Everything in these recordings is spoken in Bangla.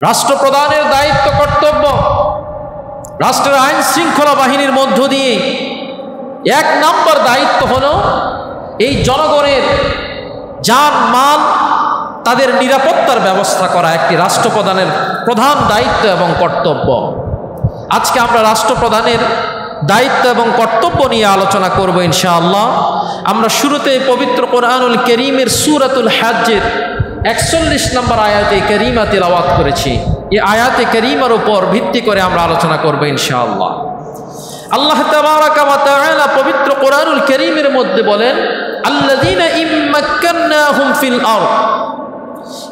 রাষ্ট্রপ্রধানের দায়িত্ব কর্তব্য রাষ্ট্রের আইন শৃঙ্খলা বাহিনীর মধ্য দিয়ে এক নম্বর দায়িত্ব হলো এই জনগণের জান মাল তাদের নিরাপত্তার ব্যবস্থা করা একটি রাষ্ট্রপ্রধানের প্রধান দায়িত্ব এবং কর্তব্য। আজকে আমরা রাষ্ট্রপ্রধানের দায়িত্ব এবং কর্তব্য নিয়ে আলোচনা করব ইনশাআল্লাহ। আমরা শুরুতে পবিত্র কোরআনুল কারীমের সূরাতুল হজ্জের 41 নম্বর আয়াতে কারীমা তিলাওয়াত করেছি। এই আয়াতে কারীমার উপর ভিত্তি করে আমরা আলোচনা করব ইনশাআল্লাহ। আল্লাহ তাবারাকা ওয়া তাআলা পবিত্র কোরআনুল কারীমের মধ্যে বলেন, আল্লাযীনা ইম্মাক্কান্নাহুম ফিল আরদ,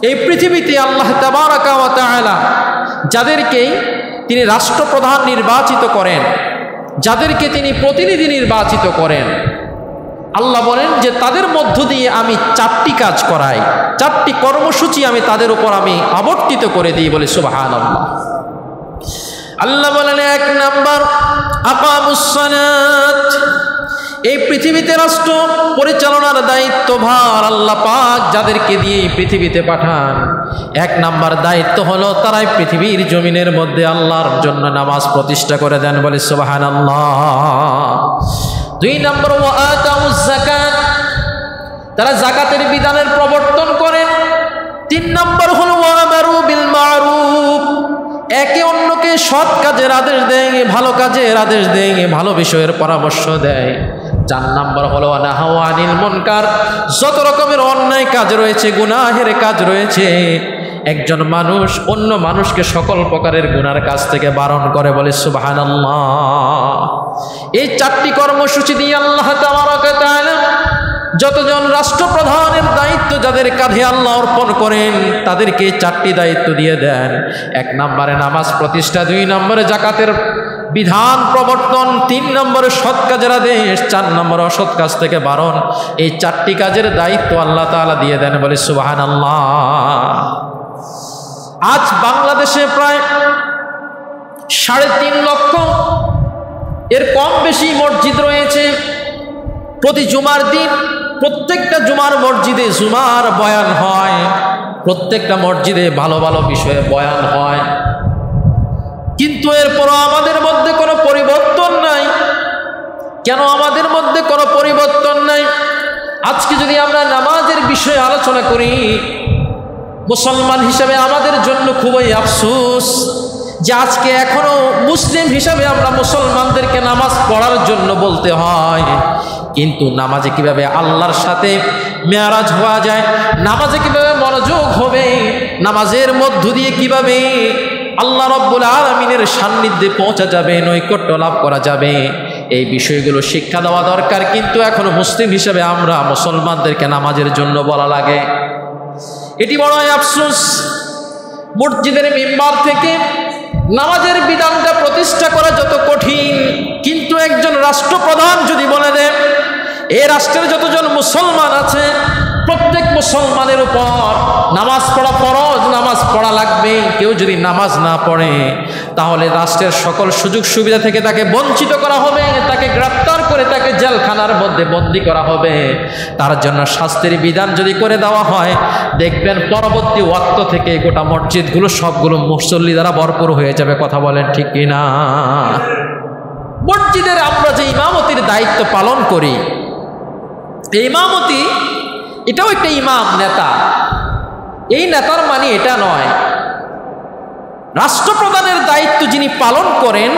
এই পৃথিবীতে আল্লাহ তাবারাকা ওয়া তাআলা যাদেরকে তিনি রাষ্ট্রপ্রধান নির্বাচিত করেন, যাদেরকে তিনি প্রতিনিধি নির্বাচিত করেন, আল্লাহ বলেন যে তাদের মধ্য দিয়ে আমি 4টি কাজ করাই, 4টি কর্মসূচি আমি তাদের উপর আমি আবর্তিত করে দিই। বলে সুবহানাল্লাহ। আল্লাহ বলেন 1 নাম্বার আকামুস সালাত, এই পৃথিবীতে রাষ্ট্র পরিচালনার দায়িত্বভার আল্লাহ পাক যাদেরকে দিয়ে এই পৃথিবীতে পাঠান, 1 নাম্বার দায়িত্ব হলো তারাই পৃথিবীর জমিনের মধ্যে আল্লাহর জন্য নামাজ প্রতিষ্ঠা করে দেন। বলে সুবহানাল্লাহ। 2 নম্বর ওয়া আতাউজ যাকাত, তারা যাকাতের বিধানের প্রবর্তন করেন। 3 নম্বর হলো ওয়া আমারু বিল মারুফ, একে অন্যকে সৎ কাজের আদেশ দেয়, ভালো কাজের আদেশ দেয়, ভালো বিষয়ের পরামর্শ দেয়। 4 নম্বর হলো নাহাউ আনিল মুনকার, যত রকমের অন্যায় কাজ রয়েছে, গুনাহের কাজ রয়েছে, একজন মানুষ অন্য মানুষকে সকল প্রকারের গুনার কাজ থেকে বারণ করে। বলে সুবহানাল্লাহ। এই 4টি কর্মসূচি দিয়ে আল্লাহ তাবারাকা ওয়া তাআলা যতজন রাষ্ট্রপ্রধানের দায়িত্ব যাদের কাঁধে আল্লাহ অর্পণ করেন তাদেরকে 4টি দায়িত্ব দিয়ে দেন। 1 নম্বরে নামাজ প্রতিষ্ঠা, 2 নম্বরে যাকাতের বিধান প্রবর্তন, 3 নম্বরে সৎ কাজের আদেশ, 4 নম্বরে অসৎ কাজ থেকে বারণ। এই 4টি কাজের দায়িত্ব আল্লাহ তাআলা দিয়ে দেন। বলে সুবহানাল্লাহ। আজ বাংলাদেশে প্রায় 3.5 লক্ষ এর কম বেশি মসজিদ রয়েছে। প্রতি জুমার দিন প্রত্যেকটা জুমার মসজিদে জুমার বয়ান হয়, প্রত্যেকটা মসজিদে ভালো ভালো বিষয়ে বয়ান হয়, কিন্তু এরপরও আমাদের মধ্যে কোনো পরিবর্তন নাই। কেন আমাদের মধ্যে কোনো পরিবর্তন নাই? আজকে যদি আমরা নামাজের বিষয়ে আলোচনা করি, মুসলমান হিসাবে আমাদের জন্য খুবই আফসোস যে আজকে এখনো মুসলিম হিসাবে আমরা মুসলমানদেরকে নামাজ পড়ার জন্য বলতে হয়, কিন্তু নামাজে কিভাবে আল্লাহর সাথে মেরাজ হওয়া যায়, নামাজে কিভাবে মনোযোগ হবে, নামাজের মধ্য দিয়ে কিভাবে আল্লাহ রাব্বুল আলামিনের সান্নিধ্যে পৌঁছা যাবে, নৈকট্য লাভ করা যাবে, এই বিষয়গুলো শিক্ষা দেওয়া দরকার। কিন্তু এখনো মুসলিম হিসাবে আমরা মুসলমানদেরকে নামাজের জন্য বলা লাগে, এটি বড় আফসোস। মসজিদের মিম্বার থেকে নামাজের বিধানটা প্রতিষ্ঠা করা যত কঠিন, কিন্তু একজন রাষ্ট্রপ্রধান যদি বলে দেন এই রাষ্ট্রের যতজন মুসলমান আছে প্রত্যেক মুসলমানের উপর নামাজ পড়া ফরজ, নামাজ পড়া লাগবে, কেউ যদি নামাজ না পড়ে তাহলে রাষ্ট্রের সকল সুযোগ সুবিধা থেকে তাকে বঞ্চিত করা হবে, তাকে গ্রেফতার করে তাকে জেলখানার মধ্যে বন্দী করা হবে। তার জন্য শাস্তির বিধান যদি করে দেওয়া হয়, দেখবেন পরবর্তী ওয়াক্ত থেকে গোটা মসজিদগুলো সবগুলো মুসল্লি দ্বারা ভরপুর হয়ে যাবে। কথা বলেন ঠিক কিনা? মসজিদের আমরা যে ইমামতির দায়িত্ব পালন করি, এই ইমামতি এটাও একটা ইমাম, নেতা। এই নেতার মানে এটা নয়, রাষ্ট্রপ্রধানের দায়িত্ব যিনি পালন করেন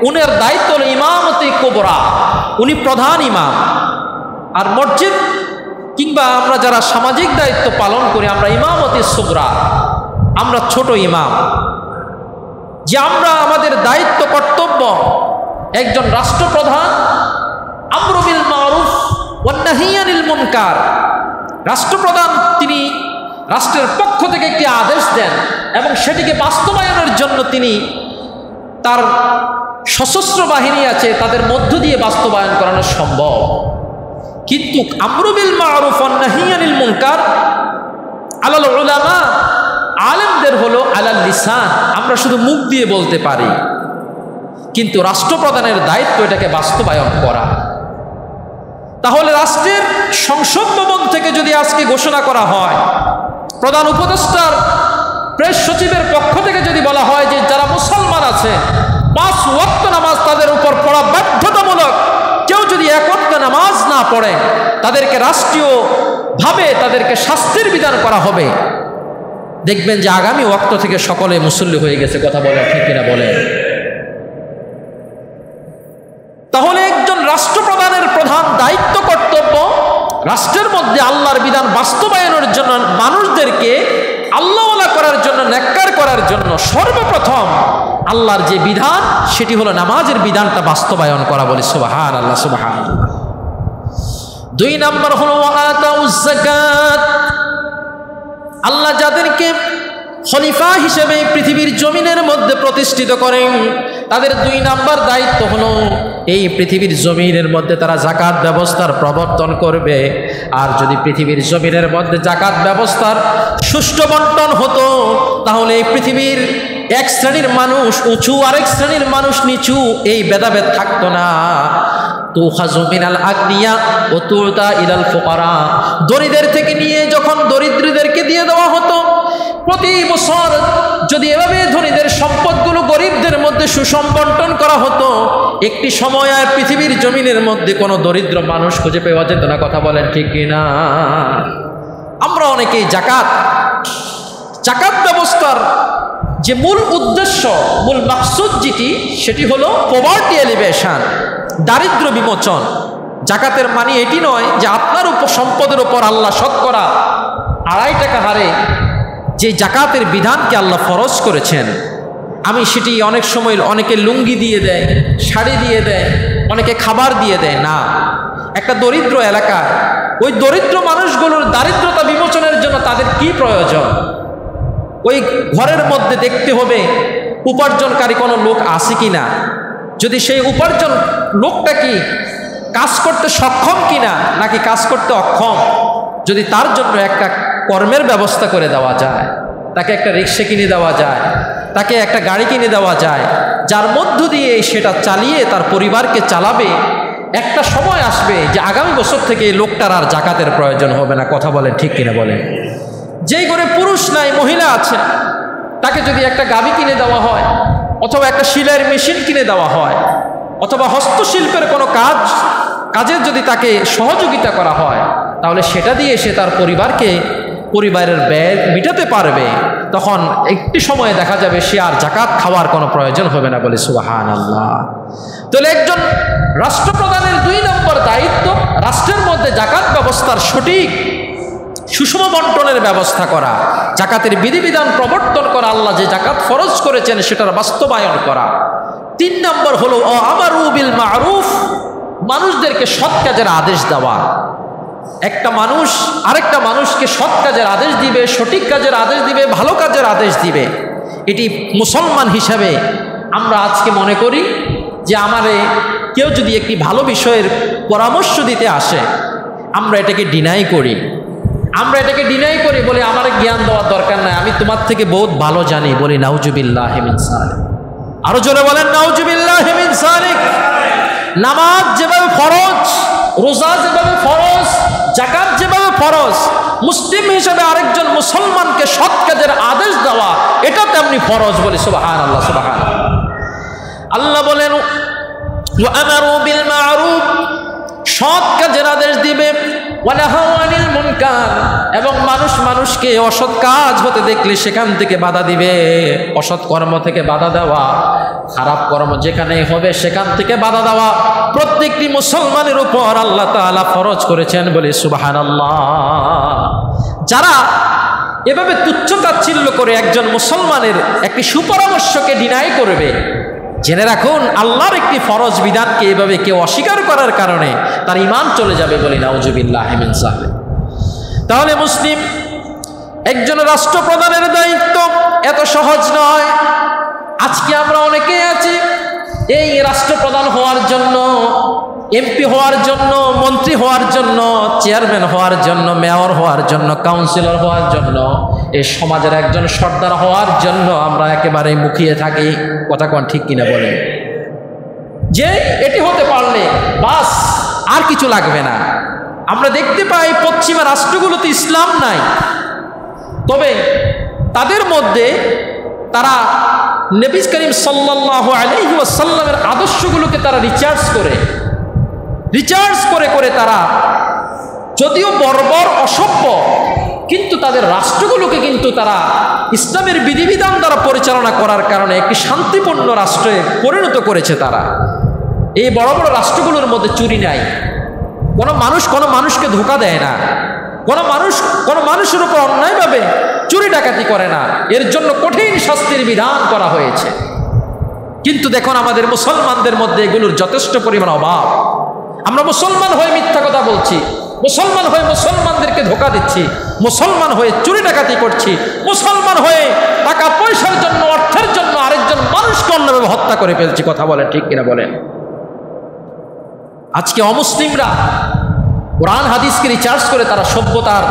উনার দায়িত্ব হল ইমামতি কুবরা, উনি প্রধান ইমাম। আর মসজিদ কিংবা আমরা যারা সামাজিক দায়িত্ব পালন করি আমরা ইমামতি সুগরা, আমরা ছোট ইমাম। যে আমরা আমাদের দায়িত্ব কর্তব্য, একজন রাষ্ট্রপ্রধান আমরু বিল মারুফ ওয়ান নাহি আনিল মুনকার, রাষ্ট্রপ্রধান তিনি রাষ্ট্রের পক্ষ থেকে একটি আদেশ দেন এবং সেটিকে বাস্তবায়নের জন্য তিনি তার সশস্ত্র বাহিনী আছে তাদের মধ্য দিয়ে বাস্তবায়ন করানো সম্ভব। কিন্তু আমরু বিল মারুফ ওয়ান নাহি আনিল মুনকার আলাল উলামা, আলেমদের হলো আলাল লিসান, আমরা শুধু মুখ দিয়ে বলতে পারি, কিন্তু রাষ্ট্রপ্রধানের দায়িত্ব এটাকে বাস্তবায়ন করা। তাহলে রাষ্ট্রের সংসদ ভবন থেকে যদি আজকে ঘোষণা করা হয় প্রধান উপদেষ্টার প্রেস সচিবের পক্ষ থেকে যদি বলা হয় যে যারা মুসলমান আছে 5 ওয়াক্ত নামাজ তাদের উপর পড়া বাধ্যতামূলক, কেউ যদি 1 ওয়াক্ত নামাজ না পড়ে তাদেরকে রাষ্ট্রীয়ভাবে তাদেরকে শাস্তির বিধান করা হবে, দেখবেন যে আগামী ওয়াক্ত থেকে সকলে মুসল্লি হয়ে গেছে। কথা বলে ঠিক কিনা বলে? তাহলে একজন রাষ্ট্রপ্রধানের প্রধান দায়িত্ব কর্তব্য রাষ্ট্রের মধ্যে আল্লাহর বিধান বাস্তবায়নের জন্য, মানুষদেরকে আল্লাহওয়ালা করার জন্য, নেককার করার জন্য সর্বপ্রথম আল্লাহর যে বিধান সেটি হলো নামাজের বিধানটা বাস্তবায়ন করা। বলি সুবহানাল্লাহ, সুবহানাল্লাহ। 2 নম্বর হলো ওয়াতাউজ যাকাত। আল্লাহ যাদেরকে খলিফা হিসেবে পৃথিবীর জমিনের মধ্যে প্রতিষ্ঠিত করেন, তাদের 2 নম্বর দায়িত্ব হলো এই পৃথিবীর জমিনের মধ্যে তারা যাকাত ব্যবস্থার প্রবর্তন করবে। আর যদি পৃথিবীর জমিনের মধ্যে যাকাত ব্যবস্থার সুষ্ঠু বন্টন হতো, তাহলে এই পৃথিবীর এক শ্রেণীর মানুষ উঁচু, আরেক শ্রেণীর মানুষ নিচু, এই ভেদাভেদ থাকতো না। তুখাযু মিনাল আগনিয়া ওয়া তুতা ইলাল ফুকারা, দরিদ্রদের থেকে নিয়ে যখন দরিদ্রদেরকে দিয়ে দেওয়া হতো, প্রতি বছর যদি এভাবে ধনীদের সম্পদগুলো গরিবদের মধ্যে সুষম বন্টন করা হতো, একটি সময় আর পৃথিবীর জমিনের মধ্যে কোনো দরিদ্র মানুষ খুঁজে পাওয়া যেত না। কথা বলেন ঠিক কিনা? আমরা অনেকেই জাকাত ব্যবস্থার যে মূল উদ্দেশ্য, মূল মাকসুদ যেটি, সেটি হলো পভার্টি এলিভেশন, দারিদ্র বিমোচন। জাকাতের মানে এটি নয় যে আপনার উপর সম্পদের উপর আল্লাহ শতকরা 2.5 টাকা হারে যে জাকাতের বিধানকে আল্লাহ ফরজ করেছেন, আমি সেটি অনেক সময় অনেকে লুঙ্গি দিয়ে দেয়, শাড়ি দিয়ে দেয়, অনেকে খাবার দিয়ে দেয় না। একটা দরিদ্র এলাকা, ওই দরিদ্র মানুষগুলোর দারিদ্রতা বিমোচনের জন্য তাদের কি প্রয়োজন? ওই ঘরের মধ্যে দেখতে হবে উপার্জনকারী কোনো লোক আছে কি না, যদি সেই উপার্জন লোকটা কি কাজ করতে সক্ষম কিনা নাকি কাজ করতে অক্ষম। যদি তার জন্য একটা কর্মের ব্যবস্থা করে দেওয়া যায়, তাকে একটা রিক্সা কিনে দেওয়া যায়, তাকে একটা গাড়ি কিনে দেওয়া যায়, যার মধ্য দিয়ে সেটা চালিয়ে তার পরিবারকে চালাবে, একটা সময় আসবে যে আগামী বছর থেকে এই লোকটার আর জাকাতের প্রয়োজন হবে না। কথা বলেন ঠিক কিনা বলেন? যেই ঘরে পুরুষ নাই, মহিলা আছে, তাকে যদি একটা গাভী কিনে দেওয়া হয়, অথবা একটা সেলাইয়ের মেশিন কিনে দেওয়া হয়, অথবা হস্তশিল্পের কোনো কাজের যদি তাকে সহযোগিতা করা হয়, তাহলে সেটা দিয়ে সে তার পরিবারের ব্যয় মেটাতে পারবে। তখন একটি সময়ে দেখা যাবে সে আর জাকাত খাওয়ার কোনো প্রয়োজন হবে না। বলে সুবহানাল্লাহ। তাহলে একজন রাষ্ট্রপ্রধানের 2 নম্বর দায়িত্ব রাষ্ট্রের মধ্যে জাকাত ব্যবস্থার সঠিক সুষম বন্টনের ব্যবস্থা করা, জাকাতের বিধিবিধান প্রবর্তন করা, আল্লাহ যে জাকাত ফরজ করেছেন সেটার বাস্তবায়ন করা। 3 নম্বর হলো আমারু বিল মারুফ, মানুষদেরকে সৎ কাজের আদেশ দেওয়া। একটা মানুষ আরেকটা মানুষকে সৎ কাজের আদেশ দিবে, সঠিক কাজের আদেশ দিবে, ভালো কাজের আদেশ দিবে। এটি মুসলমান হিসাবে আমরা আজকে মনে করি যে আমারে কেউ যদি একটি ভালো বিষয়ের পরামর্শ দিতে আসে, আমরা এটাকে ডিনাই করি। বলে আমার জ্ঞান দেওয়ার দরকার নাই, আমি তোমার থেকে বহুত ভালো জানি। বলি নাউজুবিল্লাহি মিন যালিক। আরো জোরে বলেন নাউজুবিল্লাহি মিন যালিক। নামাজ যেভাবে ফরজ, রোজা যেভাবে ফরজ, জাকাত যেভাবে ফরজ, মুসলিম হিসেবে আরেকজন মুসলমানকে সৎ কাজের আদেশ দেওয়া এটা তেমনি ফরজ। বলি সুবহানাল্লাহ, সুবহানাল্লাহ। আল্লাহ বলেন ওয়া আমারু বিল মারুফ, সৎ কাজের আদেশ দিবে, ওয়া নাহাউ আনিল মুনকার, এবং মানুষকে অসৎ কাজ হতে দেখলে সেখান থেকে বাধা দিবে। অসৎ কর্ম থেকে বাধা দেওয়া, খারাপ কর্ম যেখানে হবে সেখান থেকে বাধা দেওয়া প্রত্যেকটি মুসলমানের উপর আল্লাহ তাআলা ফরজ করেছেন। বলে সুবহানাল্লাহ। যারা এভাবে তুচ্ছ-তাচ্ছিল্য করে একজন মুসলমানের একটি সুপরামর্শকে ডিনাই করবে, জেনে রাখুন আল্লাহর একটি ফরজ বিধানকে এভাবে কেউ অস্বীকার করার কারণে তার ঈমান চলে যাবে। বলি নাউজুবিল্লাহি মিন যালিক। তাহলে মুসলিম একজন রাষ্ট্রপ্রধানের দায়িত্ব এত সহজ নয়। আজকে আমরা অনেকেই আছি এই রাষ্ট্রপ্রধান হওয়ার জন্য, এমপি হওয়ার জন্য, মন্ত্রী হওয়ার জন্য, চেয়ারম্যান হওয়ার জন্য, মেয়র হওয়ার জন্য, কাউন্সিলর হওয়ার জন্য, এই সমাজের একজন সর্দার হওয়ার জন্য আমরা একেবারে মুখিয়ে থাকি। কথা কোন ঠিক কিনা বলেন? যে এটি হতে পারলে বাস আর কিছু লাগবে না। আমরা দেখতে পাই পশ্চিমা রাষ্ট্রগুলোতে ইসলাম নাই, তবে তাদের মধ্যে তারা নবী করিম সাল্লাল্লাহু আলাইহি ওয়াসাল্লামের আদর্শগুলোকে তারা রিচার্জ করে তারা যদিও বর্বর অসভ্য, কিন্তু তাদের রাষ্ট্রগুলোকে কিন্তু তারা ইসলামের বিধিবিধান দ্বারা পরিচালনা করার কারণে একটি শান্তিপূর্ণ রাষ্ট্রে পরিণত করেছে তারা। এই বড় বড় রাষ্ট্রগুলোর মধ্যে চুরি নাই, কোনো মানুষকে ধোঁকা দেয় না, কোনো মানুষের উপর অন্যায়ভাবে চুরি ডাকাতি করে না, এর জন্য কঠিন শাস্তির বিধান করা হয়েছে। কিন্তু দেখুন আমাদের মুসলমানদের মধ্যে এগুলোর যথেষ্ট পরিমাণ অভাব। আমরা মুসলমান হয়ে মিথ্যা কথা বলছি, মুসলমান হয়ে মুসলমানদেরকে ধোঁকা দিচ্ছি, মুসলমান হয়ে চুরি ডাকাতি করছি, মুসলমান হয়ে টাকা পয়সার জন্য, অর্থের জন্য আরেকজন মানুষকে অন্যভাবে হত্যা করে ফেলছি। কথা বলেন, ঠিক কিনা বলেন? আজকে অমুসলিমরা কোরআন হাদিসকে রিচার্জ করে তারা সভ্যতার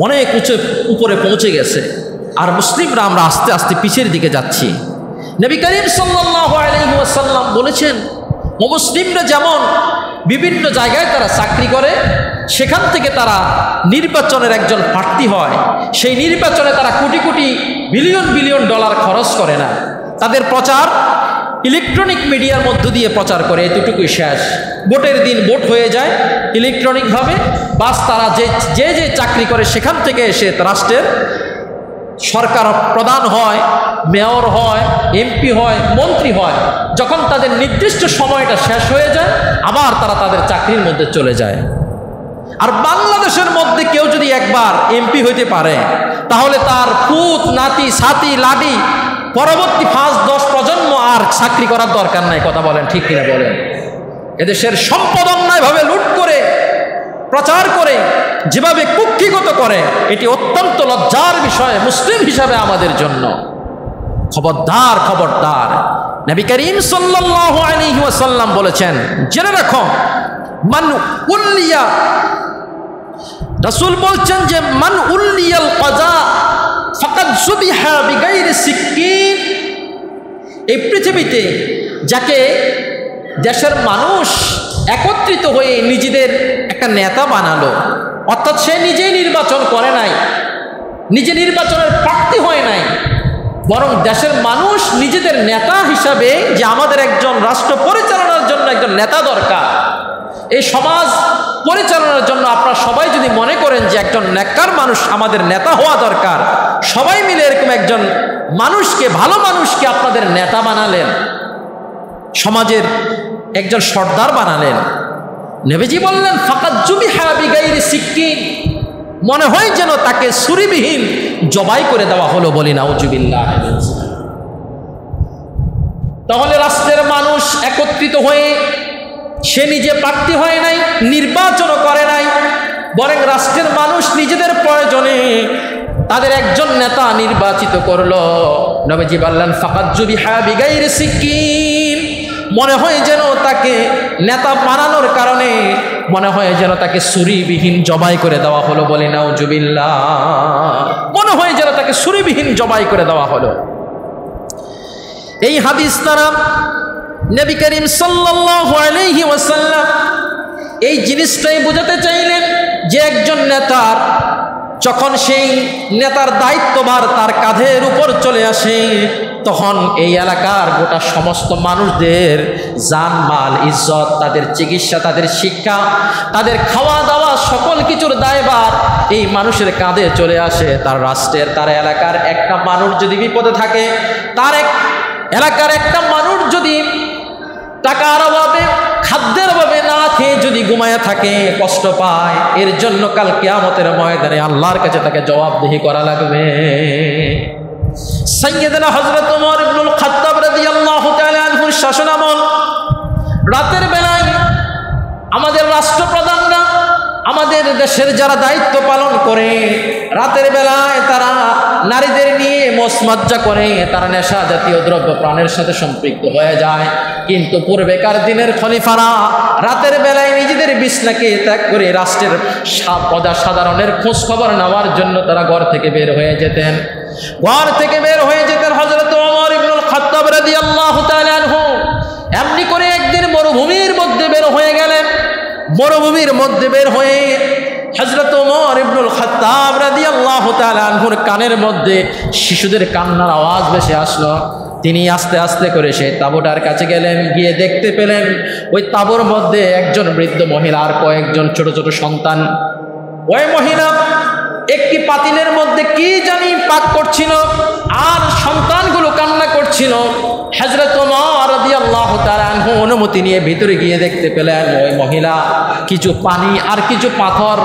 অনেক উপরে পৌঁছে গেছে, আর মুসলিমরা আমরা আস্তে আস্তে পিছের দিকে যাচ্ছি। নবী করিম সাল্লাল্লাহু আলাইহি ওয়াসাল্লাম বলেছেন, মুসলিমরা যেমন বিভিন্ন জায়গায় তারা চাকরি করে, সেখান থেকে তারা নির্বাচনের একজন প্রার্থী হয়, সেই নির্বাচনে তারা crore crore billion billion dollar খরচ করে না, তাদের প্রচার ইলেকট্রনিক মিডিয়ার মধ্য দিয়ে প্রচার করে, এতটুকুই শেষ। ভোটের দিন ভোট হয়ে যায় ইলেকট্রনিকভাবে, বাস তারা যে চাকরি করে সেখান থেকে এসে রাষ্ট্রের সরকার প্রধান হয়, মেয়র হয়, এমপি হয়, মন্ত্রী হয়। যখন তাদের নির্দিষ্ট সময়টা শেষ হয়ে যায় আবার তারা তাদের চাকরির মধ্যে চলে যায়। আর বাংলাদেশের মধ্যে কেউ যদি একবার এমপি হইতে পারে তাহলে তার পুত, নাতি, সাথী, লাডি পরবর্তী 5-10 প্রজন্ম আর চাকরি করার দরকার নাই। কথা বলেন, ঠিক কিনা বলেন? এদেশের সম্পদ অন্যায়ভাবে লুট করে, প্রচার করে, যেভাবে কুক্ষিগত করে, এটি অত্যন্ত লজ্জার বিষয় মুসলিম হিসাবে আমাদের জন্য। খবরদার, খবরদার। নবী করিম সাল্লাল্লাহু আলাইহি ওয়াসাল্লাম বলেছেন, জেনে রাখো, মান উল্লিয়া, রাসূল বলছেন যে মান উল্লিয়াল কাজা ফাকাদ যুবিহা বিগাইরি সিক্কিন। এই পৃথিবীতে যাকে দেশের মানুষ একত্রিত হয়ে নিজেদের একটা নেতা বানালো, অর্থাৎ সে নিজেই নির্বাচন করে নাই, নিজে নির্বাচনের প্রার্থী হয় নাই, বরং দেশের মানুষ নিজেদের নেতা হিসাবে, যে আমাদের একজন রাষ্ট্র পরিচালনার জন্য একজন নেতা দরকার, এই সমাজ পরিচালনার জন্য আপনারা সবাই যদি মনে করেন যে একজন নেককার মানুষ আমাদের নেতা হওয়া দরকার, সবাই মিলে এরকম একজন মানুষকে, ভালো মানুষকে আপনাদের নেতা বানালেন, সমাজের একজন সর্দার বানালেন। নবীজি বললেন, ফাকাদ যুবিহা বিগাইরি সিক্কিন, মনে হয় যেন তাকে ছুরিবিহীন জবাই করে দেওয়া হলো। বলি নাউজুবিল্লাহ। তাহলে রাষ্ট্রের মানুষ একত্রিত হয়ে সে নিজে প্রার্থী হয় নাই, নির্বাচনও করে নাই, বরং রাষ্ট্রের মানুষ নিজেদের প্রয়োজনে তাদের একজন নেতা নির্বাচিত করলো। নবীজি বললেন, ফাকাদ যুবিহা বিগাইরি সিক্কিন, মনে হয় যেন তাকে নেতা বানানোর কারণে মনে হয় যেন তাকে ছুরিবিহীন জবাই করে দেওয়া হলো। বলি নাউজুবিল্লাহ। মনে হয় যেন তাকে ছুরিবিহীন জবাই করে দেওয়া হলো। এই হাদিস দ্বারা নবী করিম সাল্লাল্লাহু আলাইহি ওয়াসাল্লাম এই জিনিসটাই বোঝাতে চাইলেন যে একজন নেতার যখন সেই নেতার দায়িত্বভার তার কাঁধের উপর চলে আসে, তখন এই এলাকার গোটা সমস্ত মানুষদের জানমাল, ইজ্জত, তাদের চিকিৎসা, তাদের শিক্ষা, তাদের খাওয়া দাওয়া, সকল কিছুর দায়ভার এই মানুষের কাঁধে চলে আসে। তার রাষ্ট্রের, তার এলাকার একটা মানুষ যদি বিপদে থাকে, তার এলাকার একটা মানুষ যদি টাকার অভাবে, খাদ্যের অভাবে না খেয়ে যদি ঘুমায় থাকে, কষ্ট পায়, এর জন্য কাল কিয়ামতের ময়দানে আল্লাহর কাছে তাকে জবাবদিহি করা লাগবে। সাইয়্যিদনা হযরত ওমর ইবনুল খাত্তাব রাদিয়াল্লাহু তাআলা আনহুর শাসনামল, রাতের বেলায় আমাদের রাষ্ট্রপ্রধানরা, আমাদের দেশের যারা দায়িত্ব পালন করে, রাতের বেলায় তারা নারীদের নিয়ে মসমাজ্জা করে, তারা নেশা জাতীয় দ্রব্য প্রাণের সাথে সম্পৃক্ত হয়ে যায়। কিন্তু পূর্বেকার দিনের খলিফারা রাতের বেলায় নিজেদের বিছনাকে ত্যাগ করে রাষ্ট্রের প্রজা সাধারণের খোঁজ খবর নেওয়ার জন্য তারা ঘর থেকে বের হয়ে যেতেন। হযরত ওমর ইবনুল খাত্তাব রাদিয়াল্লাহু তাআলা আনহু এমনি করে একদিন মরুভূমির মধ্যে বের হয়ে গেলেন। মরুভূমির মধ্যে বের হয়ে হযরত ওমর ইবনুল ইবনুল খাত্তাব রাদিয়াল্লাহু তাআলা আনহুর কানের মধ্যে শিশুদের কান্নার আওয়াজ ভেসে আসলো। তিনি আস্তে আস্তে করে সেই তাঁবুটার কাছে গেলেন, গিয়ে দেখতে পেলেন ওই তাঁবুর মধ্যে একজন বৃদ্ধ মহিলা আর কয়েকজন ছোট ছোট সন্তান। ওই মহিলা একটি পাতিলের মধ্যে কি জানি পাক করছিল আর সন্তানগুলো কান্না করছিল। হযরত ওমর রাদিয়াল্লাহু তাআলা আনহু অনুমতি নিয়ে ভিতরে গিয়ে দেখতে পেলেন ওই মহিলা কিছু পানি আর কিছু পাথর,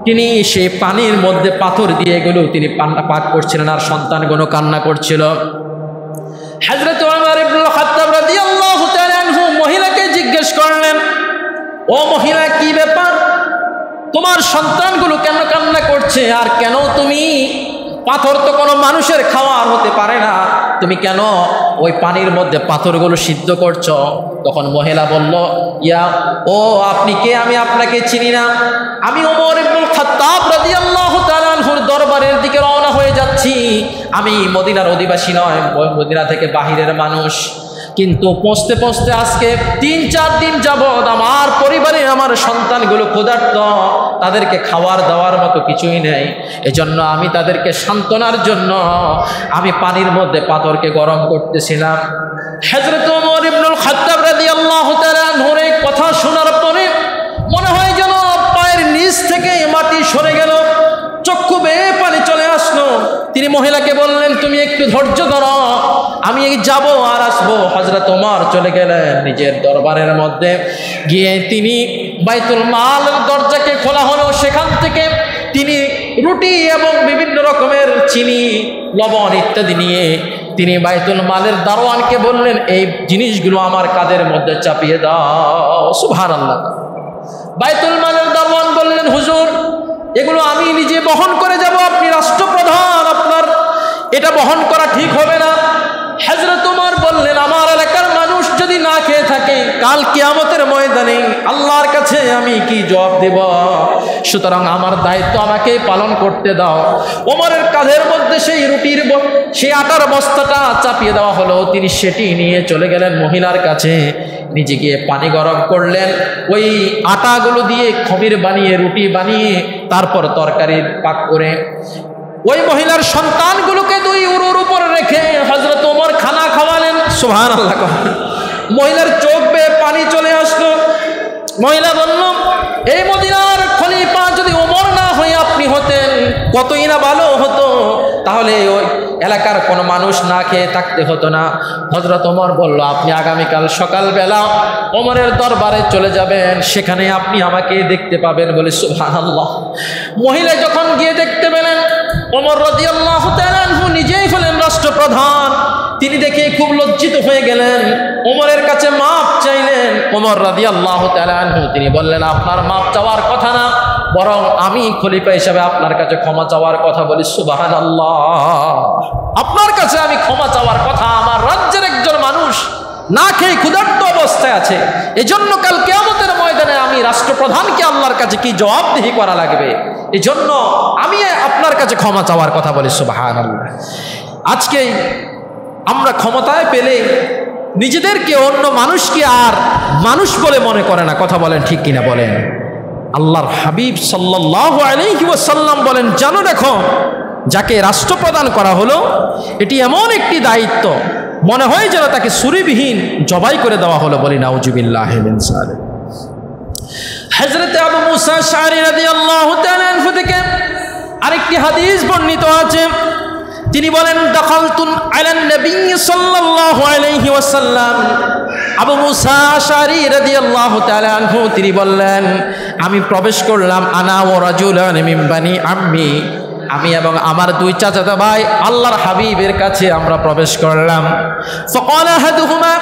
তিনি সেই পানির মধ্যে পাথর দিয়ে এগুলো তিনি পাক করছিলেন আর সন্তানগুলো কান্না করছিল। হযরত ওমর ইবনুল খাত্তাব রাদিয়াল্লাহু তাআলা আনহু মহিলাকে জিজ্ঞেস করলেন, ও মহিলা, কি ব্যাপার? তোমার সন্তানগুলো কেন কান্না করছে? আর কেন তুমি, পাথর তো কোনো মানুষের খাওয়ার হতে পারে না, তুমি কেন ওই পানির মধ্যে পাথরগুলো সিদ্ধ করছো? তখন মহিলা বলল, ও আপনি কে? আমি আপনাকে চিনি না। আমি ওমর ইবনুল খাত্তাব রাদিয়াল্লাহু তাআলা আনহুর দরবারের দিকে রওনা হয়ে যাচ্ছি। আমি মদিনার অধিবাসী নয়, মদিনা থেকে বাহিরের মানুষ। কিন্তু পৌঁছতে পৌঁছতে আজকে ৩-৪ দিন যাবৎ আমার পরিবারে আমার সন্তানগুলো ক্ষুধার্ত, তাদেরকে খাওয়ার দাওয়ার মতো কিছুই নেই। এজন্য আমি তাদেরকে সান্ত্বনার জন্য আমি পানির মধ্যে পাথরকে গরম করতেছিলাম। হযরত ওমর ইবনুল খাত্তাব রাদিয়াল্লাহু তাআলা আনহুর এই কথা শোনার পরে মনে হয় যেন পায়ের নিচ থেকে মাটি সরে গেল, চক্ষু বেয়ে পানি চলে আসলো। তিনি মহিলাকে বললেন, তুমি একটু ধৈর্য ধরো, আমি যাব আর আসবো। হযরত ওমর চলে গেলেন নিজের দরবারের মধ্যে। গিয়ে তিনি বাইতুল মালের দরজাকে খোলা হলো, সেখান থেকে তিনি রুটি এবং বিভিন্ন রকমের চিনি, লবণ ইত্যাদি নিয়ে তিনি বাইতুল মালের দারোয়ানকে বললেন, এই জিনিসগুলো আমার কাঁধের মধ্যে চাপিয়ে দাও। সুবহানাল্লাহ। বাইতুল মালের দারোয়ান বললেন, হুজুর, এগুলো আমি নিজে বহন করে যাব, আপনি রাষ্ট্রপ্রধান, আপনার এটা বহন করা ঠিক হবে না। হযরত ওমর বললেন, আমার এলাকার মানুষ যদি না খেয়ে থাকে, কাল কিয়ামতের ময়দানে আল্লাহর কাছে আমি কি জবাব দেব? সুতরাং আমার দায়িত্ব আমাকে পালন করতে দাও। ওমরের কাঁধের মধ্যে সেই আটার বস্তাটা চাপিয়ে দেওয়া হলো। তিনি সেটি নিয়ে চলে গেলেন মহিলার কাছে, নিজে গিয়ে পানি গরম করলেন, ওই আটাগুলো দিয়ে খমির বানিয়ে রুটি বানিয়ে তারপর তরকারি পাক করে ওই মহিলার সন্তানগুলোকে 2 উরুর উপরে রেখে হযরত ওমর খানা খাওয়ালেন। সুবহানাল্লাহ। মহিলার চোখ বেয়ে পানি চলে আসলো। মহিলা বলল, এই মদিনার খলিফা যদি ওমর না হয়ে আপনি হতেন কতই না ভালো হতো, তাহলে ওই এলাকার কোনো মানুষ না খেয়ে থাকতে হতো না। হযরত ওমর বলল, আপনি আগামীকাল সকালবেলা ওমরের দরবারে চলে যাবেন, সেখানে আপনি আমাকে দেখতে পাবেন বলে। সুবহানাল্লাহ। মহিলা যখন গিয়ে দেখতে পেলেন ওমর রাদিয়াল্লাহু তাআলা আনহু নিজেই হলেন রাষ্ট্রপ্রধান, তিনি দেখে খুব লজ্জিত হয়ে গেলেন, ওমরের কাছে মাপ চাইলেন। ওমর রাদিয়াল্লাহু তাআলা আনহু তিনি বললেন, আপনার মাপ চাওয়ার কথা না, বরং আমি খলিফা হিসেবে আপনার কাছে ক্ষমা চাওয়ার কথা বলি। সুবহানাল্লাহ। আপনার কাছে আমি ক্ষমা চাওয়ার কথা, আমার রাজ্যের একজন মানুষ না খেয়ে ক্ষুধার্ত অবস্থায় আছে, এজন্য কাল কিয়ামতের ময়দানে আমি রাষ্ট্রপ্রধানকে আল্লাহর কাছে কি জবাবদিহি করা লাগবে, এজন্য আমি আপনার কাছে ক্ষমা চাওয়ার কথা বলি। সুবহানাল্লাহ। আজকে আমরা ক্ষমতায় পেলে নিজেদেরকে অন্য মানুষকে আর মানুষ বলে মনে করে না। কথা বলেন ঠিক কিনা বলেন? আল্লাহর হাবিব সাল্লাল্লাহু আলাইহি ওয়াসাল্লাম বলেন, জানো দেখো, যাকে রাষ্ট্রপ্রদান করা হলো এটি এমন একটি দায়িত্ব মনে হয় যেন তাকে ছুরিবিহীন জবাই করে দেওয়া হলো। বলি নাউজুবিল্লাহি মিন যালিক। হযরত আবু মুসা আশআরী রাদিয়াল্লাহু তাআলা আনহু থেকে আরেকটি হাদিস বর্ণিত আছে, তিনি বলেন, দাখালতু আলান নবী সাল্লাল্লাহু আলাইহি ওয়াসাল্লাম। আবু মুসা আশআরী রাদিয়াল্লাহু তাআলা আনহু তিনি বললেন, আমি প্রবেশ করলাম, আনা ওয়া রাজুলান মিন বানি আম্মি, আমি এবং আমার 2 চাচাতো ভাই আল্লাহর হাবিবের কাছে আমরা প্রবেশ করলাম। ফাকালা আহাদুহুমা,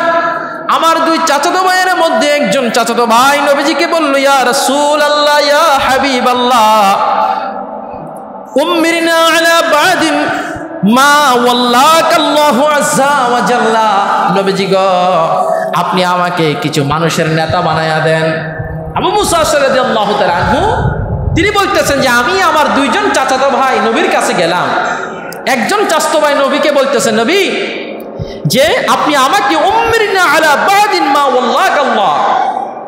আমার 2 চাচাতো ভাইয়ের মধ্যে একজন চাচাতো ভাই নবীজিকে বলল, ইয়া রাসূলুল্লাহ, ইয়া হাবিবাল্লাহ, উম্মিরনা আলা বাদিন মা ওয়াল্লাকাল্লাহু আযজা ওয়া জাল্লা। নবীজি গো, আপনি আমাকে কিছু মানুষের নেতা বানায়া দেন। আবু মুসা রাদিয়াল্লাহু তাআলা আনহু তিনি বলতেছেন যে আমি আমার 2 জন চাচাতো ভাই নবীর কাছে গেলাম। একজন চাচাতো ভাই নবীকে বলতেছেন, নবী, যে আপনি আমাকে উম্মিরনা আলা বাদিন মা ওয়াল্লাকাল্লাহ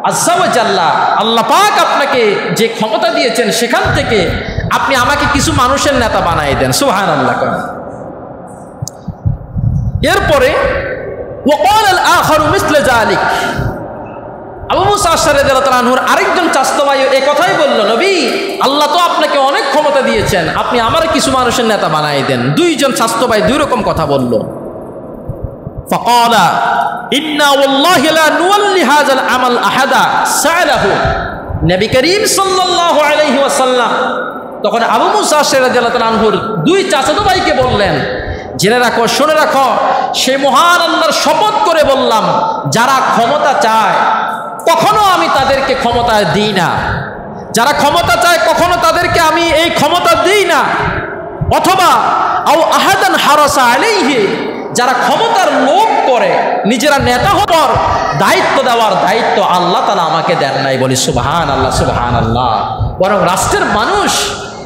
আযজা ওয়া জাল্লা, আল্লাহ পাক আপনাকে যে ক্ষমতা দিয়েছেন সেখান থেকে আপনি আমাকে কিছু মানুষের নেতা বানাই দেন। সুবহানাল্লাহ। এরপরে ওয়াকাল আল আখারু মিসল যালিক, আবু মুসা আশআরী রাদিয়াল্লাহু তাআলা আনহুর আরেকজন চাচতো ভাই এই কথাই বলল, নবী আল্লাহ তো আপনাকে অনেক ক্ষমতা দিয়েছেন, আপনি আমার কিছু মানুষের নেতা বানাই দেন। দুইজন চাচতো ভাই দুই রকম কথা বলল। ফাকালা ইন্না ওয়াল্লাহি লা নুওয়াল্লি হাযাল আমাল আহাদা সাআলাহু, নবী করিম সাল্লাল্লাহু আলাইহি ওয়াসাল্লাম তখন আবু মুসা আশআরী রাদিয়াল্লাহু তাআলা আনহুর দুই চাচাতো ভাইকে বললেন, জেনে রাখো, শুনে রাখো, সেই মহান আল্লাহর শপথ করে বললাম, যারা ক্ষমতা চায় কখনো আমি তাদেরকে ক্ষমতা দিই না, যারা ক্ষমতা চায় কখনো তাদেরকে আমি এই ক্ষমতা দিই না। অথবা আও আহাদান হারাসা আলাইহি, যারা ক্ষমতার লোভ করে নিজেরা নেতা হওয়ার দায়িত্ব দেওয়ার দায়িত্ব আল্লাহ তাআলা আমাকে দেন নাই। বলি সুবহানাল্লাহ, সুবহানাল্লাহ। বরং রাষ্ট্রের মানুষ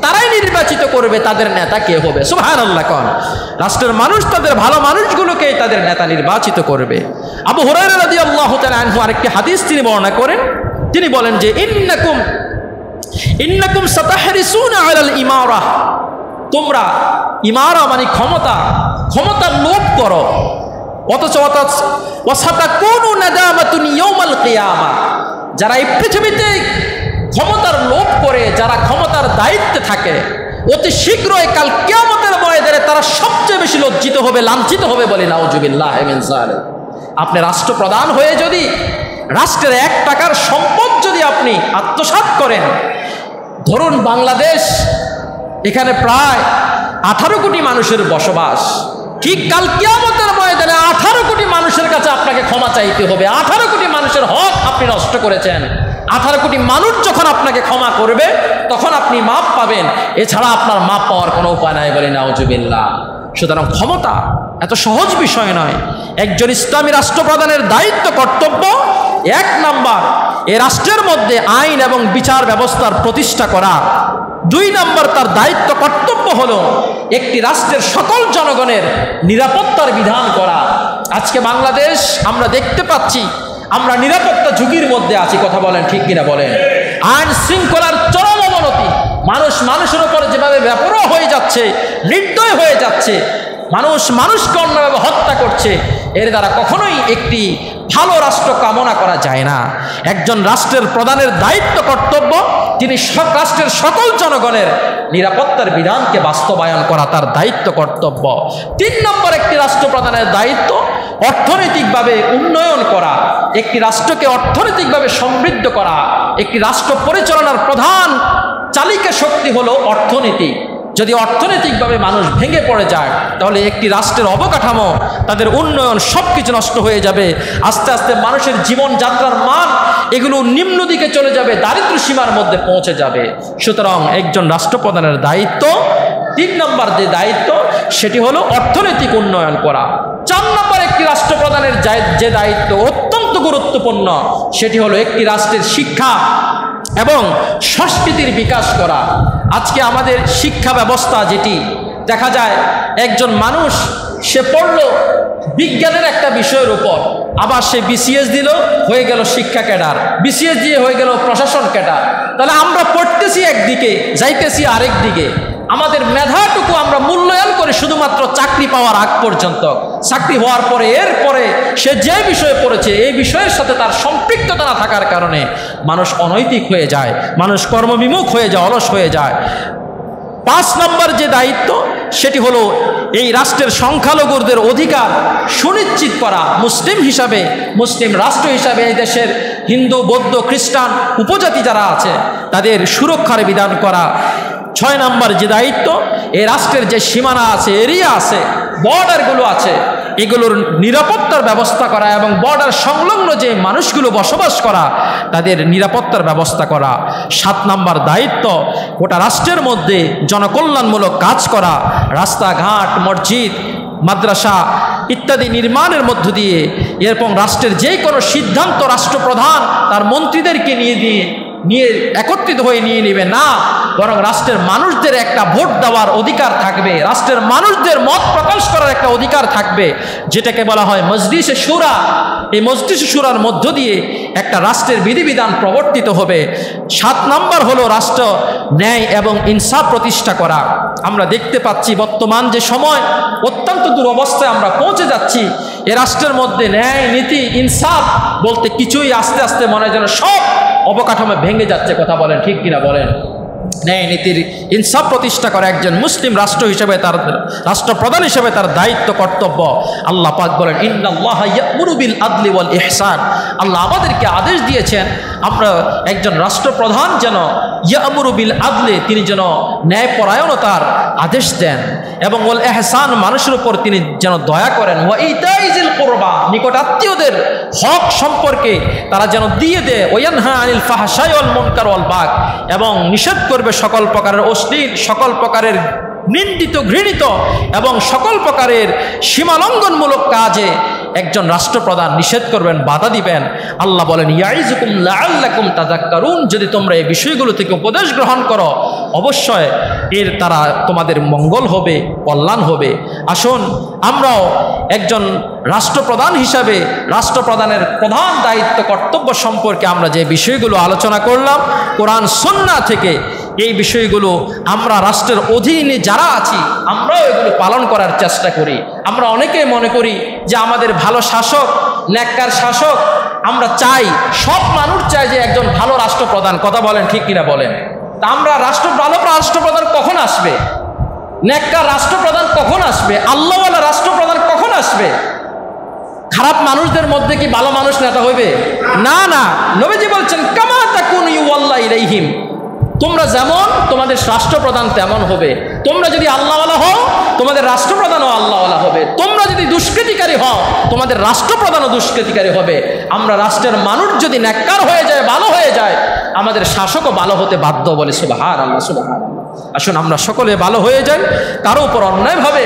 তারাই নির্বাচিত করবে তাদের নেতা কে হবে। সুবহানাল্লাহ। কোন রাষ্ট্রের মানুষ তাদের ভালো মানুষগুলোকেই তাদের নেতা নির্বাচিত করবে। আবু হুরায়রা রাদিয়াল্লাহু তাআলা আনহু আরেকটি হাদিস তিনি বর্ণনা করেন, তিনি বলেন যে ইন্নাকুম সাতাহরিসুনা আলাল ইমারা, তোমরা ইমারা মানে ক্ষমতার লোভ করো, অথচ ওয়াসাতাকুনু নাদামাতুন ইয়াউমাল কিয়ামা, যারা এই পৃথিবীতে ক্ষমতার লোভ করে, যারা ক্ষমতার দায়িত্বে থাকে, অতি শীঘ্রই কাল কিয়ামতের ময়দানে তারা সবচেয়ে বেশি লজ্জিত হবে, লাঞ্ছিত হবে। বলি নাউজুবিল্লাহ মিন যালিক। আপনি রাষ্ট্রপ্রধান হয়ে যদি রাষ্ট্রের 1 টাকার সম্পদ যদি আপনি আত্মসাৎ করেন, ধরুন বাংলাদেশ, এখানে প্রায় 18 কোটি মানুষের বসবাস, ঠিক কাল কিয়ামতের ময়দানে 18 কোটি মানুষের কাছে আপনাকে ক্ষমা চাইতে হবে। 18 কোটি মানুষের হক আপনি নষ্ট করেছেন। 18 কোটি মানুষ যখন আপনাকে ক্ষমা করবে তখন আপনি মাপ পাবেন, এছাড়া আপনার মাপ পাওয়ার কোনো উপায় নাই। বলি নাউজুবিল্লাহ। সুতরাং ক্ষমতা এত সহজ বিষয় নয়। একজন ইসলামী রাষ্ট্রপ্রধানের দায়িত্ব কর্তব্য 1 নাম্বার এ রাষ্ট্রের মধ্যে আইন এবং বিচার ব্যবস্থার প্রতিষ্ঠা করা। 2 নাম্বার তার দায়িত্ব কর্তব্য হলো একটি রাষ্ট্রের সকল জনগণের নিরাপত্তার বিধান করা। আজকে বাংলাদেশ আমরা দেখতে পাচ্ছি আমরা নিরাপত্তা ঝুঁকির মধ্যে আছি। কথা বলেন, ঠিক কিনা বলেন? আইন শৃঙ্খলার চরম অবনতি, মানুষের উপর যেভাবে বেপরোয়া হয়ে যাচ্ছে, নির্দয় হয়ে যাচ্ছে, মানুষকে অন্যভাবে হত্যা করছে, এর দ্বারা কখনোই একটি ভালো রাষ্ট্র কামনা করা যায় না। একজন রাষ্ট্রের প্রধানের দায়িত্ব কর্তব্য তিনি রাষ্ট্রের সকল জনগণের নিরাপত্তার বিধানকে বাস্তবায়ন করা তার দায়িত্ব কর্তব্য। 3 নম্বর একটি রাষ্ট্রপ্রধানের দায়িত্ব অর্থনৈতিকভাবে উন্নয়ন করা, একটি রাষ্ট্রকে অর্থনৈতিকভাবে সমৃদ্ধ করা। একটি রাষ্ট্র পরিচালনার প্রধান চালিকা শক্তি হলো অর্থনীতি। যদি অর্থনৈতিকভাবে মানুষ ভেঙে পড়ে যায় তাহলে একটি রাষ্ট্রের অবকাঠামো, তাদের উন্নয়ন সব কিছু নষ্ট হয়ে যাবে। আস্তে আস্তে মানুষের জীবনযাত্রার মান এগুলো নিম্ন দিকে চলে যাবে, দারিদ্র্য সীমার মধ্যে পৌঁছে যাবে। সুতরাং একজন রাষ্ট্রপ্রধানের দায়িত্ব 3 নম্বর যে দায়িত্ব সেটি হলো অর্থনৈতিক উন্নয়ন করা। 4 নম্বর একটি রাষ্ট্রপ্রধানের যে দায়িত্ব অত্যন্ত গুরুত্বপূর্ণ সেটি হলো একটি রাষ্ট্রের শিক্ষা এবং সংস্কৃতির বিকাশ করা। আজকে আমাদের শিক্ষা ব্যবস্থা যেটি দেখা যায়, একজন মানুষ সে পড়ল বিজ্ঞানের একটা বিষয়ের উপর, আবার সে বিসিএস দিল, হয়ে গেল শিক্ষা ক্যাডার, বিসিএস দিয়ে হয়ে গেল প্রশাসন ক্যাডার। তাহলে আমরা পড়তেছি একদিকে, যাইতেছি আরেক দিকে। আমাদের মেধাটুকু আমরা মূল্যায়ন করি শুধুমাত্র চাকরি পাওয়ার আগ পর্যন্ত। চাকরি হওয়ার পরে এরপরে সে যে বিষয়ে পড়েছে এই বিষয়ের সাথে তার সম্পৃক্ততা না থাকার কারণে মানুষ অনৈতিক হয়ে যায়, মানুষ কর্মবিমুখ হয়ে যায়, অলস হয়ে যায়। 5 নম্বর যে দায়িত্ব সেটি হলো এই রাষ্ট্রের সংখ্যালঘুদের অধিকার সুনিশ্চিত করা। মুসলিম রাষ্ট্র হিসাবে এই দেশের হিন্দু, বৌদ্ধ, খ্রিস্টান উপজাতি যারা আছে তাদের সুরক্ষার বিধান করা। 6 নম্বর যে দায়িত্ব, এই রাষ্ট্রের যে সীমানা আছে, এরিয়া আছে, বর্ডারগুলো আছে, এগুলোর নিরাপত্তার ব্যবস্থা করা এবং বর্ডার সংলগ্ন যে মানুষগুলো বসবাস করা তাদের নিরাপত্তার ব্যবস্থা করা। 7 নম্বর দায়িত্ব, গোটা রাষ্ট্রের মধ্যে জনকল্যাণমূলক কাজ করা, রাস্তাঘাট, মসজিদ, মাদ্রাসা ইত্যাদি নির্মাণের মধ্য দিয়ে, এরকম রাষ্ট্রের যে কোনো সিদ্ধান্ত রাষ্ট্রপ্রধান তার মন্ত্রীদেরকে নিয়ে দিয়ে নিয়ে একত্রিত হয়ে নিয়ে নেবে না, বরং রাষ্ট্রের মানুষদের একটা ভোট দেওয়ার অধিকার থাকবে, রাষ্ট্রের মানুষদের মত প্রকাশ করার একটা অধিকার থাকবে, যেটাকে বলা হয় মজলিসে শুরা। এই মজলিসে শুরার মধ্য দিয়ে একটা রাষ্ট্রের বিধিবিধান প্রবর্তিত হবে। 7 নম্বর হলো রাষ্ট্র ন্যায় এবং ইনসাফ প্রতিষ্ঠা করা। আমরা দেখতে পাচ্ছি বর্তমান যে সময় অত্যন্ত দুরবস্থায় আমরা পৌঁছে যাচ্ছি। এ রাষ্ট্রের মধ্যে ন্যায় নীতি ইনসাফ বলতে কিছুই আস্তে আস্তে মনে হয় যেন সব অবকাঠামো ভেঙে যাচ্ছে। কথা বলেন, ঠিক কিনা বলেন? ন্যায় নীতির ইনসাফ প্রতিষ্ঠা করা একজন মুসলিম রাষ্ট্র হিসেবে, তার রাষ্ট্রপ্রধান হিসেবে তার দায়িত্ব কর্তব্য। আল্লাহ পাক বলেন, ইন্নাল্লাহা ইয়া'মুরু বিল আদলি ওয়াল ইহসান। আল্লাহ আমাদেরকে আদেশ দিয়েছেন আমরা একজন রাষ্ট্রপ্রধান যেন ইয়া'মুরু বিল আদলি, তিনি যেন ন্যায়পরায়ণতার আদেশ দেন, এবং ওয়াল ইহসান, মানুষের উপর তিনি যেন দয়া করেন, ওয়া ইতাইজিল কুরবা, নিকট আত্মীয়দের হক সম্পর্কে তারা যেন দিয়ে দেয়, ওয়া ইয়ানহা আনিল ফাহশাই ওয়াল মুনকার ওয়াল বাগ, এবং নিষেধ করবে সকল প্রকারের অশ্লীল, সকল প্রকারের নিন্দিত ঘৃণিত এবং সকল প্রকারের সীমালঙ্ঘনমূলক কাজে একজন রাষ্ট্রপ্রধান নিষেধ করবেন, বাধা দিবেন। আল্লাহ বলেন, ইয়াইজুকুম লাআল্লাকুম তাযাক্কারুন, যদি তোমরা এই বিষয়গুলো থেকে উপদেশ গ্রহণ করো অবশ্যই এর দ্বারা তোমাদের মঙ্গল হবে, কল্যাণ হবে। আসুন আমরাও একজন রাষ্ট্রপ্রধান হিসাবে রাষ্ট্রপ্রধানের প্রধান দায়িত্ব কর্তব্য সম্পর্কে আমরা যে বিষয়গুলো আলোচনা করলাম কোরআন সুন্নাহ থেকে, এই বিষয়গুলো আমরা রাষ্ট্রের অধীনে যারা আছি আমরাও এগুলো পালন করার চেষ্টা করি। আমরা অনেকেই মনে করি যে আমাদের ভালো শাসক, নেককার শাসক আমরা চাই, সব মানুষ চায় যে একজন ভালো রাষ্ট্রপ্রধান। কথা বলেন, ঠিক কিনা বলেন? তা আমরা ভালো রাষ্ট্রপ্রধান কখন আসবে? নেককার রাষ্ট্রপ্রধান কখন আসবে? আল্লাহওয়ালা রাষ্ট্রপ্রধান কখন আসবে? খারাপ মানুষদের মধ্যে কি ভালো মানুষ নেতা হইবে? না, না। নবীজি বলছেন, কামা তাকুনু ইউওয়াল্লা ইলাইহিম, তোমরা যেমন তোমাদের রাষ্ট্রপ্রধান তেমন হবে। তোমরা যদি আল্লাহওয়ালা হও তোমাদের রাষ্ট্রপ্রধানও আল্লাহওয়ালা হবে। তোমরা যদি দুষ্কৃতিকারী হও তোমাদের রাষ্ট্রপ্রধানও দুষ্কৃতিকারী হবে। আমরা রাষ্ট্রের মানুষ যদি নেককার হয়ে যায়, ভালো হয়ে যায়, আমাদের শাসকও ভালো হতে বাধ্য। বলে সুবহানাল্লাহ, সুবহানাল্লাহ। আসুন আমরা সকলে ভালো হয়ে যাই, কারো উপর অন্যায়ভাবে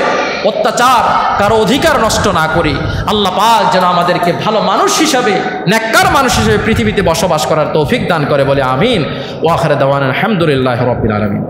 অত্যাচার, কারো অধিকার নষ্ট না করি। আল্লাহ পাক যেন আমাদেরকে ভালো মানুষ হিসাবে, নেককার মানুষ হিসেবে পৃথিবীতে বসবাস করার তৌফিক দান করে। বলে আমিন। ওয়া আখিরু দাওয়ানা আলহামদুলিল্লাহি রাব্বিল আলামিন।